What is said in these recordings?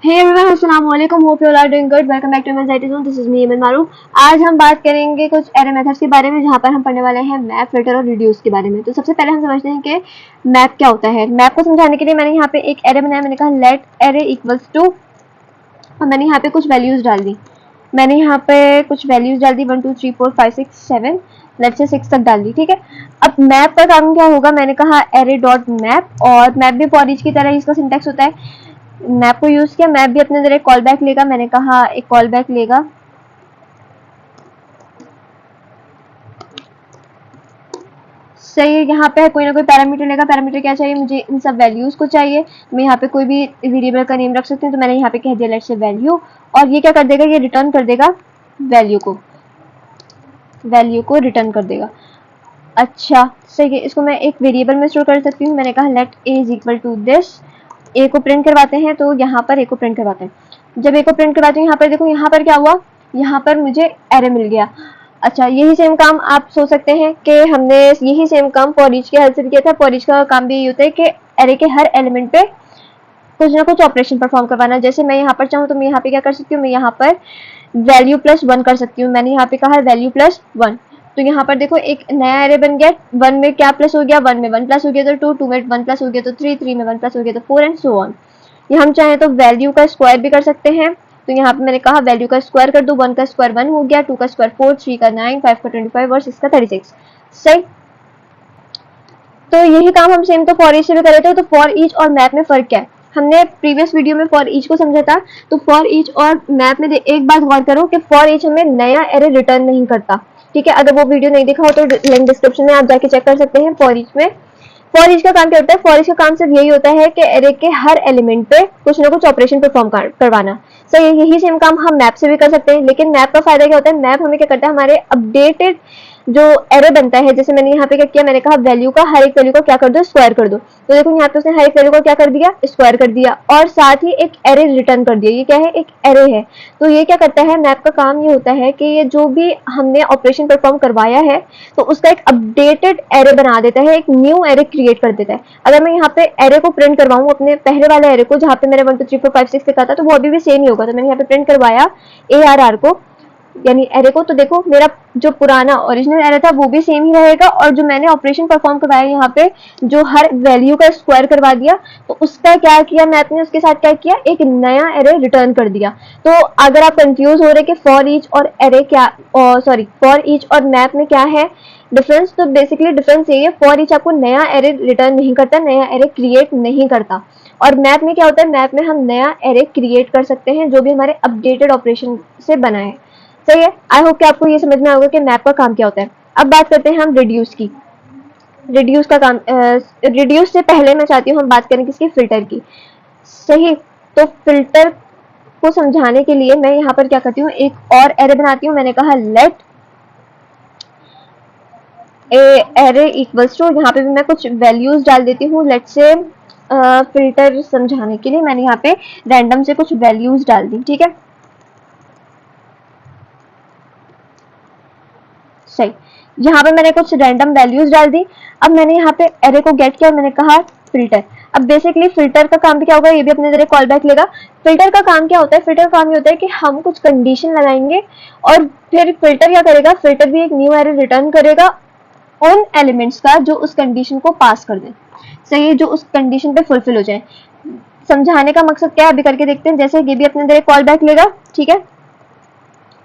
हे everyone, अस्सलाम वालेकुम। Hope you all are doing good. Welcome back to my channel. This is me Iman Maroof. आज हम बात करेंगे कुछ एरे मेथड्स के बारे में, जहां पर हम पढ़ने वाले हैं मैप, फिल्टर और रिड्यूस के बारे में। तो सबसे पहले हम समझते हैं कि मैप क्या होता है। मैप को समझाने के लिए मैंने यहाँ पे एक एरे बनाया। मैंने कहा लेट एरे इक्वल्स टू, और मैंने यहाँ पे कुछ वैल्यूज डाल दी। मैंने यहाँ पे कुछ वैल्यूज डाल दी 1 2 3 4 5 6 7, लेट्स से 6 तक डाल दी। ठीक है, अब मैप का काम क्या होगा। मैंने कहा एरे डॉट मैप, और मैप भी फॉर ईच की तरह इसका सिंटैक्स होता है। मैप को यूज किया, मैप भी अपने जरिए कॉल बैक लेगा। मैंने कहा एक कॉल बैक लेगा, सही है। यहाँ पे कोई ना कोई पैरामीटर लेगा। पैरामीटर क्या चाहिए मुझे, इन सब वैल्यूज को चाहिए। मैं यहाँ पे कोई भी वेरिएबल का नेम रख सकती हूँ, तो मैंने यहाँ पे कह दिया लेट्स से वैल्यू, और ये क्या कर देगा, ये रिटर्न कर देगा वैल्यू को रिटर्न कर देगा। अच्छा सही है, इसको मैं एक वेरिएबल में स्टोर कर सकती हूँ। मैंने कहा let a is equal to this. A को प्रिंट करवाते हैं, तो यहाँ पर ए को प्रिंट करवाते हैं। जब ए को प्रिंट करवाते हैं, यहाँ पर देखो, यहाँ पर क्या हुआ, यहाँ पर मुझे एरे मिल गया। अच्छा, यही सेम काम आप सोच सकते हैं कि हमने यही सेम काम फॉर ईच के हेल्प से भी किया था। फॉर ईच का काम भी यही होता है कि एरे के हर एलिमेंट पे कुछ ना कुछ ऑपरेशन परफॉर्म करवाना। जैसे मैं यहाँ पर चाहूँ तो मैं यहाँ पे क्या कर सकती हूँ, मैं यहाँ पर वैल्यू प्लस 1 कर सकती हूँ। मैंने यहाँ पे कहा वैल्यू प्लस 1, तो यहाँ पर देखो एक नया एरे बन गया। 1 में क्या प्लस हो गया, 1 में 1 प्लस हो गया तो 2, 2 में 1 प्लस हो गया तो 3, 3 में 1 प्लस हो गया तो 4 एंड सो ऑन। ये हम चाहें तो वैल्यू का स्क्वायर भी कर सकते हैं। तो यहाँ पे मैंने कहा वैल्यू का स्क्वायर कर दो। 1 का स्क्वायर 1 हो गया, 2 का स्क्वायर 4, 3 का 9, 5 का 25 और 6 का 36। सही, तो यही काम हम सेम तो फॉर ईच से भी कर रहे थे। तो फॉर ईच और मैप में फर्क क्या है, हमने प्रीवियस वीडियो में फॉर ईच को समझा था। तो फॉर ईच और मैप में एक बात गौर करो कि फॉर ईच हमें नया एरे रिटर्न नहीं करता। ठीक है, अगर वो वीडियो नहीं देखा हो तो लिंक डिस्क्रिप्शन में आप जाके चेक कर सकते हैं। फॉर ईच में फॉर ईच का काम क्या होता है, फॉर ईच का काम सिर्फ यही होता है कि एरे के हर एलिमेंट पे कुछ ना कुछ ऑपरेशन परफॉर्म करवाना। सो यही सेम काम हम मैप से भी कर सकते हैं। लेकिन मैप का फायदा क्या होता है, मैप हमें क्या करता है, हमारे अपडेटेड जो एरे बनता है, जैसे मैंने यहाँ पे क्या किया, मैंने कहा वैल्यू का हर एक वैल्यू को क्या कर दो, स्क्वायर कर दो। तो देखो यहाँ पे उसने हर एक वैल्यू को क्या कर दिया, स्क्वायर कर दिया, और साथ ही एक एरे रिटर्न कर दिया। ये क्या है, एक एरे है। तो ये क्या करता है, मैप का काम ये होता है कि ये जो भी हमने ऑपरेशन परफॉर्म करवाया है, तो उसका एक अपडेटेड एरे बना देता है, एक न्यू एरे क्रिएट कर देता है। अगर मैं यहाँ पे एरे को प्रिंट करवाऊँ, अपने पहले वाले एरे को जहाँ पे मैंने 1 2 3 4 5 6 लिखा था, तो वो अभी भी सेम ही होगा। तो मैंने यहाँ पे प्रिंट करवाया ARR को, यानी एरे को, तो देखो मेरा जो पुराना ओरिजिनल एरे था वो भी सेम ही रहेगा, और जो मैंने ऑपरेशन परफॉर्म करवाया यहाँ पे, जो हर वैल्यू का स्क्वायर करवा दिया, तो उसका क्या किया मैप ने, उसके साथ क्या किया, एक नया एरे रिटर्न कर दिया। तो अगर आप कंफ्यूज हो रहे कि फॉर ईच और एरे क्या, फॉर ईच और मैप में क्या है डिफरेंस, तो बेसिकली डिफरेंस यही है, फॉर ईच आपको नया एरे रिटर्न नहीं करता, नया एरे क्रिएट नहीं करता। और मैप में क्या होता है, मैप में हम नया एरे क्रिएट कर सकते हैं जो भी हमारे अपडेटेड ऑपरेशन से बना है। सही है, आई होप कि आपको ये समझ में आएगा कि मैप का काम क्या होता है। अब बात करते हैं हम रिड्यूस की। रिड्यूस का काम, रिड्यूस से पहले मैं चाहती हूँ हम बात करें किसकी, फिल्टर की। सही, तो फिल्टर को समझाने के लिए मैं यहाँ पर क्या करती हूँ, एक और एरे बनाती हूँ। मैंने कहा लेट एरे इक्वल्स टू, यहाँ पे भी मैं कुछ वैल्यूज डाल देती हूँ। लेट से फिल्टर समझाने के लिए मैंने यहाँ पे रैंडम से कुछ वैल्यूज डाल दी। ठीक है, सही, यहाँ पे मैंने कुछ रैंडम वैल्यूज डाल दी। अब मैंने यहाँ पे एरे को गेट किया, मैंने कहा फिल्टर। अब बेसिकली फिल्टर का काम भी क्या होगा, ये भी अपने जरिए कॉल बैक लेगा। फिल्टर का काम क्या होता है, फिल्टर का काम ये होता है कि हम कुछ कंडीशन लगाएंगे, और फिर फिल्टर क्या करेगा, फिल्टर भी एक न्यू एरे रिटर्न करेगा उन एलिमेंट्स का जो उस कंडीशन को पास कर दें। सही है, जो उस कंडीशन पे फुलफिल हो जाए। समझाने का मकसद क्या है, अभी करके देखते हैं। जैसे ये भी अपने जरिए कॉल बैक लेगा। ठीक है,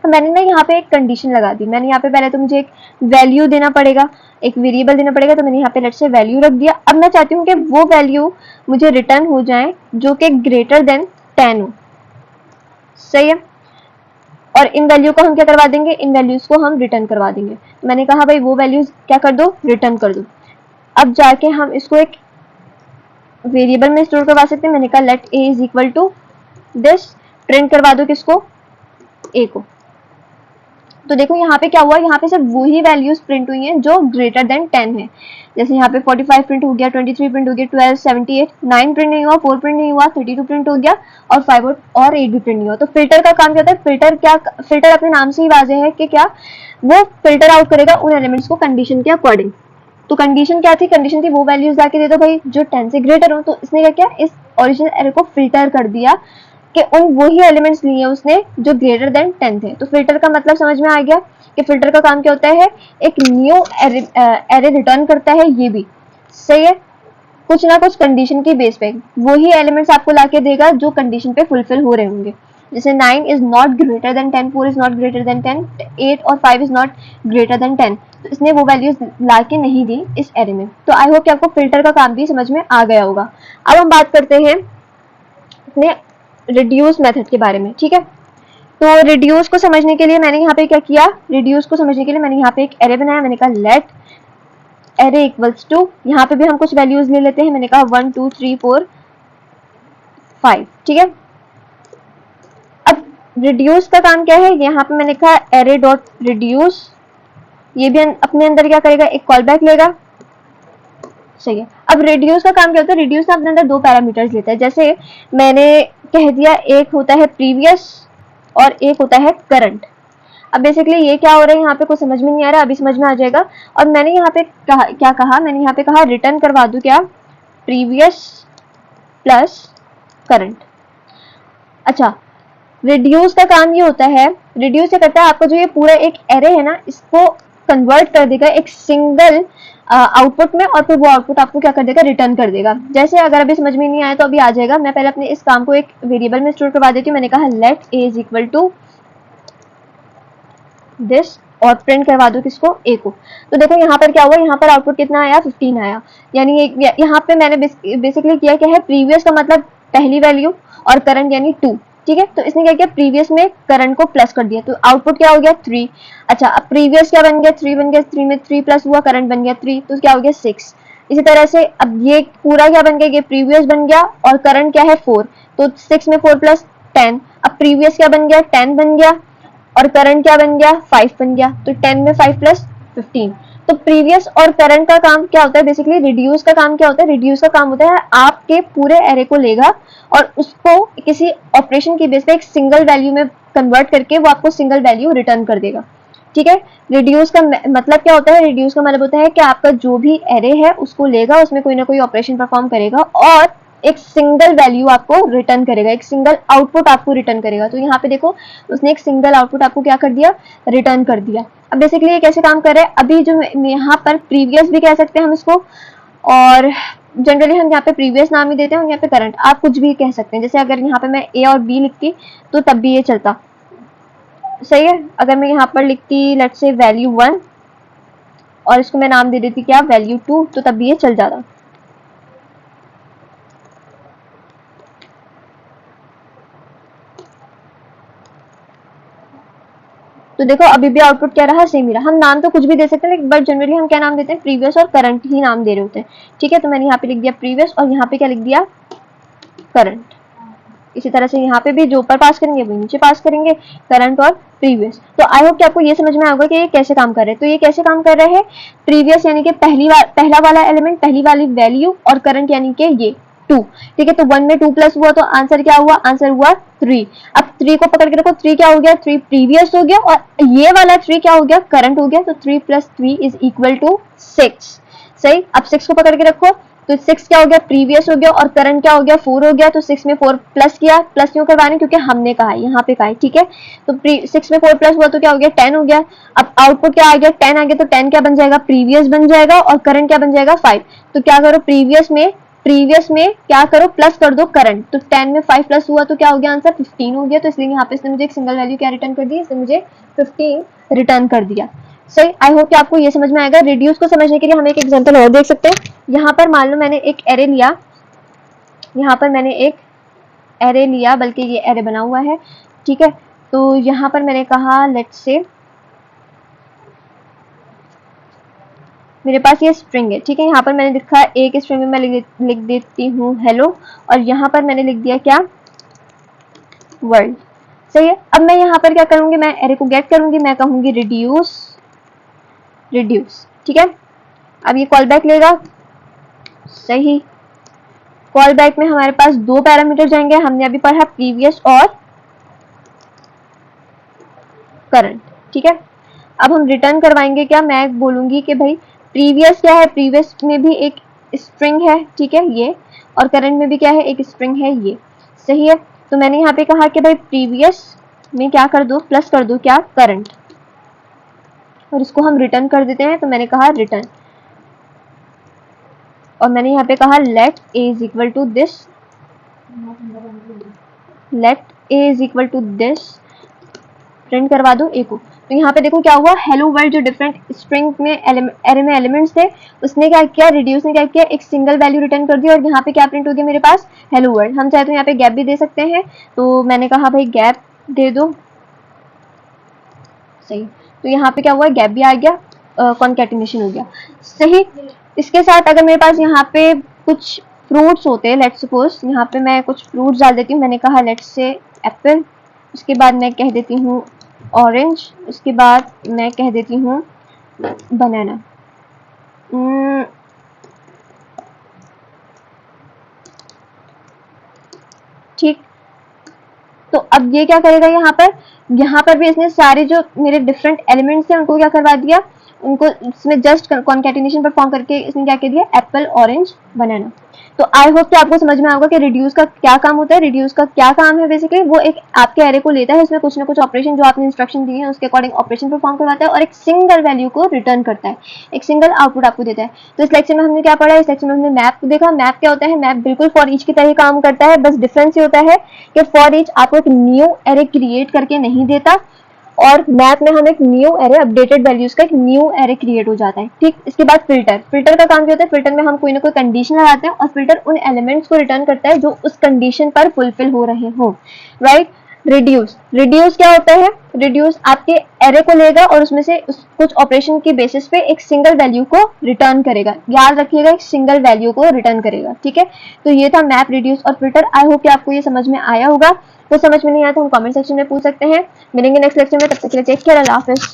तो मैंने ना यहाँ पे एक कंडीशन लगा दी। मैंने यहाँ पे पहले तो मुझे एक वैल्यू देना पड़ेगा, एक वेरिएबल देना पड़ेगा। तो मैंने यहाँ पे लेट्स से वैल्यू रख दिया। अब मैं चाहती हूँ कि वो वैल्यू मुझे रिटर्न हो जाए जो कि ग्रेटर देन 10 हो। सही है, और इन वैल्यू को हम क्या करवा देंगे, इन वैल्यूज को हम रिटर्न करवा देंगे। तो मैंने कहा भाई वो वैल्यूज क्या कर दो, रिटर्न कर दो। अब जाके हम इसको एक वेरिएबल में स्टोर करवा सकते हैं। मैंने कहा let a is equal to this, print करवा दो किसको, ए को। तो देखो यहाँ पे क्या हुआ, यहाँ पे सिर्फ वही वैल्यूज प्रिंट हुई हैं जो ग्रेटर देन 10 है। जैसे यहाँ पे 45 प्रिंट हो गया, 23 प्रिंट हो गया, 12, 78, 9 प्रिंट नहीं हुआ, 4 प्रिंट नहीं हुआ, 32 प्रिंट हो गया, और 5 और 8 भी प्रिंट नहीं हुआ। तो फिल्टर का काम क्या होता है, फिल्टर अपने नाम से ही वाज़ेह है कि क्या, वो फिल्टर आउट करेगा उन एलिमेंट्स को कंडीशन के अकॉर्डिंग। तो कंडीशन क्या थी, कंडीशन थी वो वैल्यूज जाके दे दो भाई जो 10 से ग्रेटर हो। तो इसने क्या किया, इस ओरिजिनल एरे को फिल्टर कर दिया के उन वही एलिमेंट्स लिए उसने जो ग्रेटर देन 10 थे। तो फिल्टर का मतलब समझ में आ गया कि फिल्टर का काम क्या होता है, एक न्यू एरे रिटर्न करता है, ये भी सही है। कुछ ना कुछ कंडीशन की बेस पे वही एलिमेंट्स आपको लाके देगा जो कंडीशन पे फुलफिल हो रहे होंगे। जैसे 9 is not greater than 10, 4 is not greater than 10, 8 और 5 इज नॉट ग्रेटर देन 10। तो इसने वो वैल्यूज लाके नहीं दी इस एरे में। तो आई होप कि आपको फिल्टर का काम भी समझ में आ गया होगा। अब हम बात करते हैं अपने रिड्यूस मेथड के बारे में, ठीक है। तो रिड्यूस को समझने के लिए मैंने यहाँ पे क्या किया, रिड्यूस को समझने के लिए मैंने यहाँ पे एक एरे बनाया। मैंने कहा लेट एरे इक्वल्स टू, यहाँ पे भी हम कुछ वैल्यूज ले लेते हैं। मैंने कहा 1 2 3 4 5, ठीक है। अब रिड्यूस का काम क्या है, यहाँ पे मैंने कहा एरे डॉट रिड्यूस, ये भी अपने अंदर क्या करेगा, एक कॉल बैक लेगा, सही है। अब रिड्यूस का काम क्या होता है, रिड्यूस अपने अंदर दो पैरामीटर्स लेता है। जैसे मैंने कह दिया एक होता है प्रीवियस और एक होता है करंट। अब बेसिकली ये क्या हो रहा है यहाँ पे कुछ समझ में नहीं आ रहा, अभी समझ में आ जाएगा। और मैंने यहाँ पे क्या कहा, मैंने यहाँ पे कहा रिटर्न करवा दूं क्या, प्रीवियस प्लस करंट। अच्छा, रिड्यूस का काम ये होता है, रिड्यूस ये करता है आपका जो ये पूरा एक एरे है ना, इसको कन्वर्ट कर देगा एक सिंगल आउटपुट में, और फिर वो आउटपुट आपको क्या कर देगा, रिटर्न कर देगा। जैसे अगर अभी समझ में नहीं आया तो अभी आ जाएगा। मैं पहले अपने इस काम को एक वेरिएबल में स्टोर करवा देती हूँ। मैंने कहा let a is equal to this, और प्रिंट करवा दो किसको, a को। तो देखो यहाँ पर क्या हुआ, यहाँ पर आउटपुट कितना आया, 15 आया। यानी यहाँ पे मैंने बेसिकली किया क्या है, प्रीवियस का मतलब पहली वैल्यू और करंट यानी 2, ठीक है। तो इसने क्या किया, प्रीवियस में करंट को प्लस कर दिया, तो आउटपुट क्या हो गया 3। अच्छा, अब प्रीवियस क्या बन गया, 3 बन गया, 3 में 3 प्लस हुआ, करंट बन गया 3, तो क्या हो गया 6। इसी तरह से अब ये पूरा क्या बन गया, ये प्रीवियस बन गया और करंट क्या है 4, तो 6 में 4 प्लस 10। अब प्रीवियस क्या बन गया, 10 बन गया और करंट क्या बन गया, 5 बन गया, तो 10 में 5 प्लस 15। तो प्रीवियस और करंट का काम क्या होता है, बेसिकली रिड्यूस का काम क्या होता है, रिड्यूस का काम होता है आपके पूरे एरे को लेगा और उसको किसी ऑपरेशन की बेस पे एक सिंगल वैल्यू में कन्वर्ट करके वो आपको सिंगल वैल्यू रिटर्न कर देगा, ठीक है। रिड्यूस का मतलब क्या होता है, रिड्यूस का मतलब होता है कि आपका जो भी एरे है उसको लेगा, उसमें कोई ना कोई ऑपरेशन परफॉर्म करेगा और एक सिंगल वैल्यू आपको रिटर्न करेगा, एक सिंगल आउटपुट आपको रिटर्न करेगा। तो यहाँ पे देखो उसने एक सिंगल आउटपुट आपको क्या कर दिया, रिटर्न कर दिया। अब बेसिकली ये कैसे काम कर रहा है, अभी जो यहाँ पर प्रीवियस भी कह सकते हैं हम इसको, और जनरली हम यहाँ पे प्रीवियस नाम ही देते हैं, और यहाँ पे करंट आप कुछ भी कह सकते हैं। जैसे अगर यहाँ पे मैं ए और बी लिखती तो तब भी ये चलता, सही है। अगर मैं यहाँ पर लिखती लेट्स से वैल्यू 1 और इसको मैं नाम दे देती क्या, वैल्यू 2, तो तब भी ये चल जाता। तो देखो अभी भी आउटपुट क्या रहा, सेम ही रहा। हम नाम तो कुछ भी दे सकते हैं, बट जनरली हम क्या नाम देते हैं, प्रीवियस और करंट ही नाम दे रहे होते हैं, ठीक है। तो मैंने यहाँ पे लिख दिया प्रीवियस और यहाँ पे क्या लिख दिया, करंट। इसी तरह से यहाँ पे भी जो ऊपर पास करेंगे वो नीचे पास करेंगे, करंट और प्रीवियस। तो आई होप कि आपको ये समझ में आएगा कि ये कैसे काम कर रहे हैं। तो ये कैसे काम कर रहे हैं, प्रीवियस यानी कि पहला वाला एलिमेंट, पहली वाली वैल्यू, और करंट यानी कि ये 2, ठीक है। तो 1 में 2 प्लस हुआ तो आंसर क्या हुआ, आंसर हुआ 3। अब 3 को पकड़ के रखो, 3 क्या हो गया, 3 प्रीवियस हो गया और ये वाला 3 क्या हो गया, करंट हो गया। तो 3 प्लस 3 इज इक्वल टू 6, सही। अब 6 को पकड़ के रखो, तो 6 क्या हो गया, प्रीवियस हो गया और करंट क्या हो गया, 4 हो गया। तो 6 में 4 प्लस किया, प्लस क्यों करवा रहे हैं, क्योंकि हमने कहा है, यहाँ पे कहा है, ठीक है। तो 6 में 4 प्लस हुआ तो क्या हो गया, 10 हो गया। अब आउटपुट क्या आ गया, 10 आ गया। तो 10 क्या बन जाएगा, प्रीवियस बन जाएगा और करंट क्या बन जाएगा, 5। तो क्या करो, प्रीवियस में क्या करो, प्लस कर दो करंट। तो 10 में 5 प्लस हुआ तो क्या हो गया, आंसर 15 हो गया। तो इसलिए यहाँ पे इसने मुझे एक सिंगल वैल्यू क्या रिटर्न कर दी, इसने मुझे 15 रिटर्न कर दिया, सही। आई होप कि आपको ये समझ में आएगा। रिड्यूस को समझने के लिए हम एक एग्जांपल और देख सकते हैं। यहाँ पर मान लो मैंने एक एरे लिया, यहाँ पर मैंने एक एरे लिया, बल्कि ये एरे बना हुआ है, ठीक है। तो यहाँ पर मैंने कहा लेट्स से मेरे पास ये स्ट्रिंग है, ठीक है। यहाँ पर मैंने लिखा एक स्ट्रिंग में मैं लिख देती हूँ हेलो, और यहाँ पर मैंने लिख दिया क्या, वर्ल्ड, सही है। अब मैं यहाँ पर क्या करूंगी, मैं एरे को गेट करूंगी, मैं कहूंगी रिड्यूस, ठीक है। अब ये कॉल बैक लेगा, सही। कॉल बैक में हमारे पास दो पैरामीटर जाएंगे, हमने अभी पढ़ा प्रीवियस और करंट, ठीक है। अब हम रिटर्न करवाएंगे क्या, मैं बोलूंगी कि भाई प्रीवियस क्या है, प्रीवियस में भी एक स्ट्रिंग है, ठीक है ये, और करंट में भी क्या है, एक स्ट्रिंग है ये, सही है। तो मैंने यहाँ पे कहा कि भाई प्रीवियस में क्या कर दो, प्लस कर दो क्या, करंट, और इसको हम रिटर्न कर देते हैं। तो मैंने कहा रिटर्न, और मैंने यहाँ पे कहा let a is equal to this, let a is equal to this, print करवा दो ए को। तो यहाँ पे देखो क्या हुआ, हेलो वर्ल्ड जो डिफरेंट स्ट्रिंग में एरे में एलिमेंट्स थे, उसने क्या किया, रिड्यूस ने क्या किया, एक सिंगल वैल्यू रिटर्न कर दिया, और यहाँ पे क्या प्रिंट हो गया मेरे पास, हेलो वर्ल्ड। हम चाहे तो यहाँ पे गैप भी दे सकते हैं, तो मैंने कहा भाई गैप दे दो, सही। तो यहाँ पे क्या हुआ, गैप भी आ गया, कॉन्कैटिनेशन हो गया, सही। इसके साथ अगर मेरे पास यहाँ पे कुछ फ्रूट्स होते हैं, लेट्स सपोज यहाँ पे मैं कुछ फ्रूट्स डाल देती हूँ, मैंने कहा लेट्स से एप्पल, उसके बाद मैं कह देती हूँ ऑरेंज, उसके बाद मैं कह देती हूँ बनाना। ठीक, तो अब ये क्या करेगा, यहाँ पर भी इसने सारे जो मेरे डिफरेंट एलिमेंट्स हैं उनको क्या करवा दिया, उनको इसमें जस्ट कॉन्कैटिनेशन परफॉर्म करके इसने क्या कह दिया, एप्पल ऑरेंज बनाना। तो आई होप कि आपको समझ में आएगा कि रिड्यूस का क्या काम होता है। रिड्यूस का क्या काम है, बेसिकली वो एक आपके एरे को लेता है, उसमें कुछ ना कुछ ऑपरेशन जो आपने इंस्ट्रक्शन दी है उसके अकॉर्डिंग ऑपरेशन परफॉर्म करवाता है, और एक सिंगल वैल्यू को रिटर्न करता है, एक सिंगल आउटपुट आपको देता है। तो इस लेक्चर में हमने क्या पढ़ा, इस लेक्चर में हमने मैप को देखा। मैप क्या होता है, मैप बिल्कुल फॉर ईच की तरह काम करता है, बस डिफरेंस ये होता है कि फॉर ईच आपको एक न्यू एरे क्रिएट करके नहीं देता, और मैप में हम एक न्यू एरे, अपडेटेड वैल्यूज का एक न्यू एरे क्रिएट हो जाता है। ठीक, इसके बाद फिल्टर, फिल्टर का काम क्या होता है, फिल्टर में हम कोई ना कोई कंडीशन लगाते हैं, और फिल्टर उन एलिमेंट्स को रिटर्न करता है जो उस कंडीशन पर फुलफिल हो रहे हो, राइट। रिड्यूस, रिड्यूस क्या होता है, रिड्यूस आपके एरे को लेगा और उसमें से कुछ ऑपरेशन के बेसिस पे एक सिंगल वैल्यू को रिटर्न करेगा, याद रखिएगा, एक सिंगल वैल्यू को रिटर्न करेगा, ठीक है। तो ये था मैप, रिड्यूस और फिल्टर। आई होप कि आपको ये समझ में आया होगा। तो समझ में नहीं आया तो हम कमेंट सेक्शन में पूछ सकते हैं। मिलेंगे नेक्स्ट लेक्चर में, तब तक के लिए टेक केयर, अल्लाह हाफिज़।